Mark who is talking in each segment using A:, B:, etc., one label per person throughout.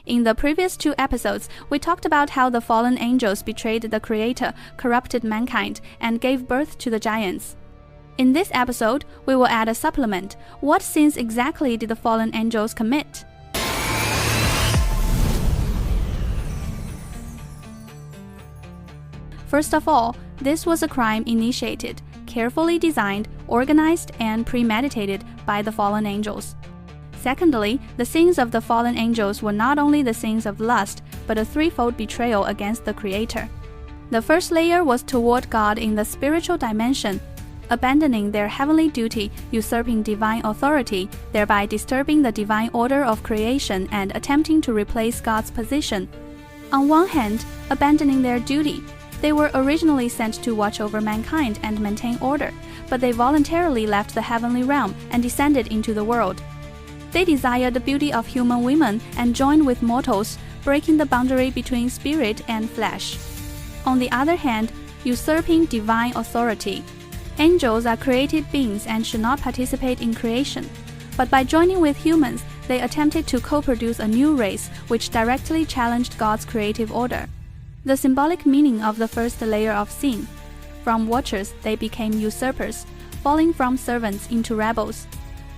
A: In the previous 2 episodes, we talked about how the fallen angels betrayed the Creator, corrupted mankind, and gave birth to the giants. In this episode, we will add a supplement. What sins exactly did the fallen angels commit? First of all, this was a crime initiated, carefully designed, organized, and premeditated by the fallen angels. Secondly, the sins of the fallen angels were not only the sins of lust, but a threefold betrayal against the Creator. The first layer was toward God in the spiritual dimension, abandoning their heavenly duty, usurping divine authority, thereby disturbing the divine order of creation and attempting to replace God's position. On one hand, abandoning their duty, they were originally sent to watch over mankind and maintain order, but they voluntarily left the heavenly realm and descended into the world. They desired the beauty of human women and joined with mortals, breaking the boundary between spirit and flesh. On the other hand, usurping divine authority. Angels are created beings and should not participate in creation. But by joining with humans, they attempted to co-produce a new race which directly challenged God's creative order. The symbolic meaning of the first layer of sin. From watchers, they became usurpers, falling from servants into rebels.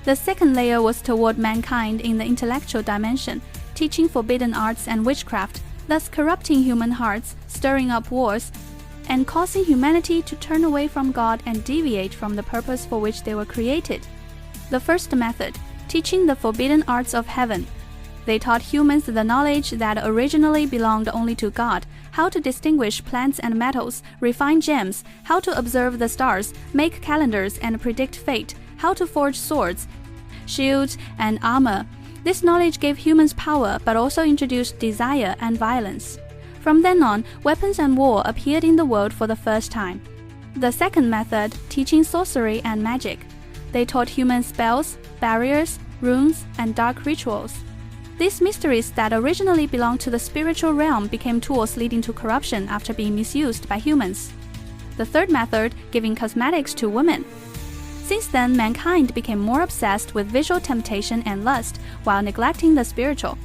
A: The second layer was toward mankind in the intellectual dimension, teaching forbidden arts and witchcraft, thus corrupting human hearts, stirring up wars, and causing humanity to turn away from God and deviate from the purpose for which they were created. The first method, teaching the forbidden arts of heaven. They taught humans the knowledge that originally belonged only to God, how to distinguish plants and metals, refine gems, how to observe the stars, make calendars and predict fate, how to forge swords, shields, and armor. This knowledge gave humans power but also introduced desire and violence. From then on, weapons and war appeared in the world for the first time. The second method, teaching sorcery and magic. They taught humans spells, barriers, runes, and dark rituals. These mysteries that originally belonged to the spiritual realm became tools leading to corruption after being misused by humans. The third method, giving cosmetics to women. Since then, mankind became more obsessed with visual temptation and lust while neglecting the spiritual.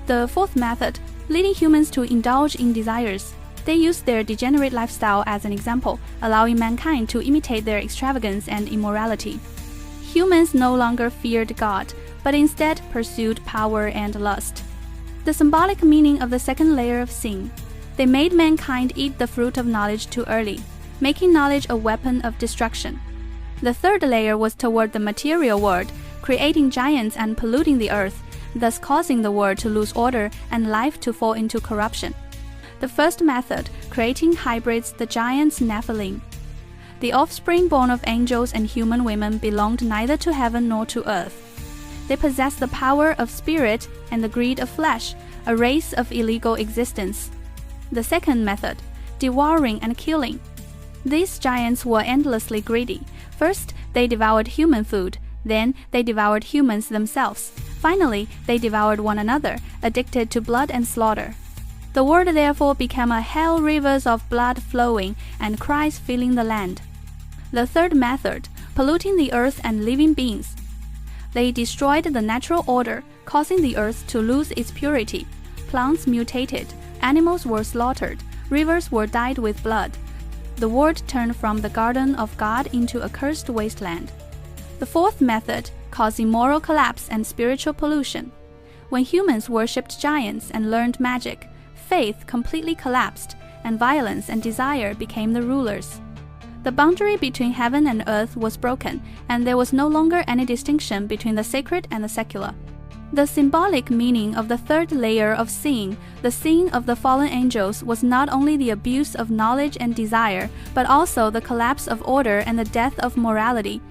A: The fourth method, leading humans to indulge in desires. They used their degenerate lifestyle as an example, allowing mankind to imitate their extravagance and immorality. Humans no longer feared God, but instead pursued power and lust. The symbolic meaning of the second layer of sin. They made mankind eat the fruit of knowledge too early, making knowledge a weapon of destruction. The third layer was toward the material world, creating giants and polluting the earth, thus causing the world to lose order and life to fall into corruption. The first method, creating hybrids, the giants Nephilim. The offspring born of angels and human women belonged neither to heaven nor to earth. They possessed the power of spirit and the greed of flesh, a race of illegal existence. The second method, devouring and killing. These giants were endlessly greedy. First, they devoured human food, then they devoured humans themselves. Finally, they devoured one another, addicted to blood and slaughter. The world therefore became a hell, rivers of blood flowing and cries filling the land. The third method, polluting the earth and living beings. They destroyed the natural order, causing the earth to lose its purity. Plants mutated, animals were slaughtered, rivers were dyed with blood. The world turned from the garden of God into a cursed wasteland. The fourth method, causing moral collapse and spiritual pollution. When humans worshipped giants and learned magic, faith completely collapsed, and violence and desire became the rulers. The boundary between heaven and earth was broken, and there was no longer any distinction between the sacred and the secular. The symbolic meaning of the third layer of sin, the sin of the fallen angels, was not only the abuse of knowledge and desire, but also the collapse of order and the death of morality,